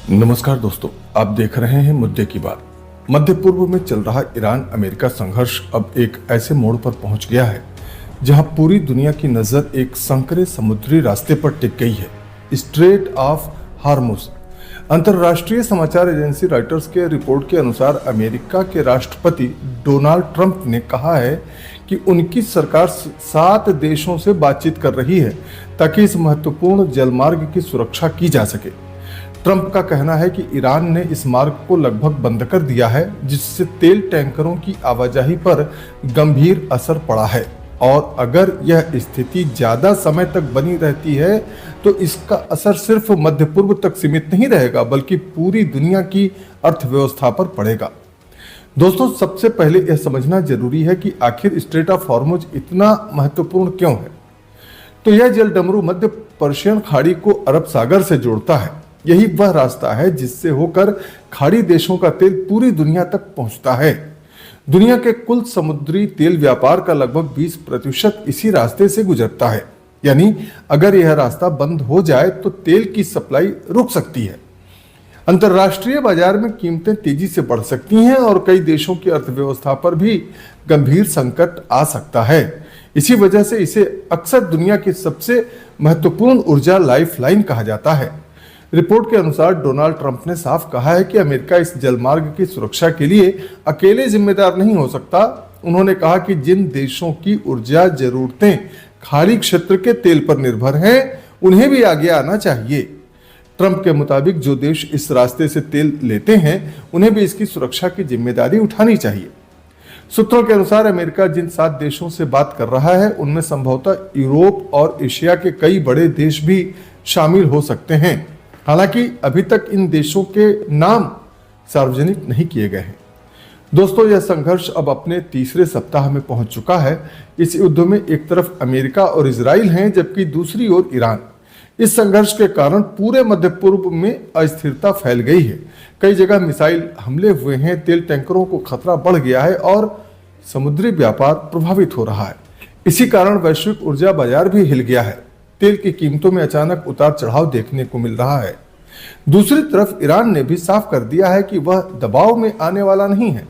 नमस्कार दोस्तों, आप देख रहे हैं मुद्दे की बात। मध्य पूर्व में चल रहा ईरान अमेरिका संघर्ष अब एक ऐसे मोड़ पर पहुंच गया है जहां पूरी दुनिया की नजर एक संकरे समुद्री रास्ते पर टिक गई है, स्ट्रेट ऑफ हार्मुज। अंतर्राष्ट्रीय समाचार एजेंसी रॉयटर्स के रिपोर्ट के अनुसार अमेरिका के राष्ट्रपति डोनाल्ड ट्रंप ने कहा है कि उनकी सरकार 7 देशों से बातचीत कर रही है ताकि इस महत्वपूर्ण जलमार्ग की सुरक्षा की जा सके। ट्रंप का कहना है कि ईरान ने इस मार्ग को लगभग बंद कर दिया है, जिससे तेल टैंकरों की आवाजाही पर गंभीर असर पड़ा है और अगर यह स्थिति ज्यादा समय तक बनी रहती है तो इसका असर सिर्फ मध्य पूर्व तक सीमित नहीं रहेगा बल्कि पूरी दुनिया की अर्थव्यवस्था पर पड़ेगा। दोस्तों, सबसे पहले यह समझना जरूरी है कि आखिर स्ट्रेट ऑफ हॉर्मुज इतना महत्वपूर्ण क्यों है। तो यह जलडमरू मध्य पर्शियन खाड़ी को अरब सागर से जोड़ता है। यही वह रास्ता है जिससे होकर खाड़ी देशों का तेल पूरी दुनिया तक पहुंचता है। दुनिया के कुल समुद्री तेल व्यापार का लगभग 20% इसी रास्ते से गुजरता है। यानी अगर यह रास्ता बंद हो जाए तो तेल की सप्लाई रुक सकती है, अंतर्राष्ट्रीय बाजार में कीमतें तेजी से बढ़ सकती हैं और कई देशों की अर्थव्यवस्था पर भी गंभीर संकट आ सकता है। इसी वजह से इसे अक्सर दुनिया की सबसे महत्वपूर्ण ऊर्जा लाइफलाइन कहा जाता है। रिपोर्ट के अनुसार डोनाल्ड ट्रंप ने साफ कहा है कि अमेरिका इस जलमार्ग की सुरक्षा के लिए अकेले जिम्मेदार नहीं हो सकता। उन्होंने कहा कि जिन देशों की ऊर्जा जरूरतें खाड़ी क्षेत्र के तेल पर निर्भर हैं, उन्हें भी आगे आना चाहिए। ट्रंप के मुताबिक जो देश इस रास्ते से तेल लेते हैं, उन्हें भी इसकी सुरक्षा की जिम्मेदारी उठानी चाहिए। सूत्रों के अनुसार अमेरिका जिन 7 देशों से बात कर रहा है, उनमें संभवतः यूरोप और एशिया के कई बड़े देश भी शामिल हो सकते हैं। हालांकि अभी तक इन देशों के नाम सार्वजनिक नहीं किए गए हैं। दोस्तों, यह संघर्ष अब अपने तीसरे सप्ताह में पहुंच चुका है। इस युद्ध में एक तरफ अमेरिका और इजराइल हैं, जबकि दूसरी ओर ईरान। इस संघर्ष के कारण पूरे मध्य पूर्व में अस्थिरता फैल गई है। कई जगह मिसाइल हमले हुए हैं, तेल टैंकरों को खतरा बढ़ गया है और समुद्री व्यापार प्रभावित हो रहा है। इसी कारण वैश्विक ऊर्जा बाजार भी हिल गया है। तेल की कीमतों में अचानक उतार चढ़ाव देखने को मिल रहा है। दूसरी तरफ ईरान ने भी साफ कर दिया है कि वह दबाव में आने वाला नहीं है।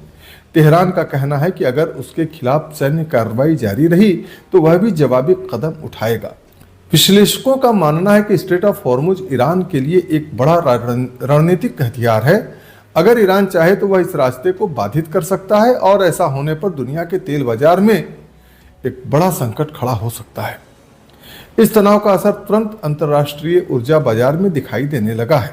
तेहरान का कहना है कि अगर उसके खिलाफ सैन्य कार्रवाई जारी रही तो वह भी जवाबी कदम उठाएगा। विश्लेषकों का मानना है कि स्ट्रेट ऑफ हॉर्मुज ईरान के लिए एक बड़ा रणनीतिक हथियार है। अगर ईरान चाहे तो वह इस रास्ते को बाधित कर सकता है और ऐसा होने पर दुनिया के तेल बाजार में एक बड़ा संकट खड़ा हो सकता है। इस तनाव का असर तुरंत अंतर्राष्ट्रीय ऊर्जा बाजार में दिखाई देने लगा है।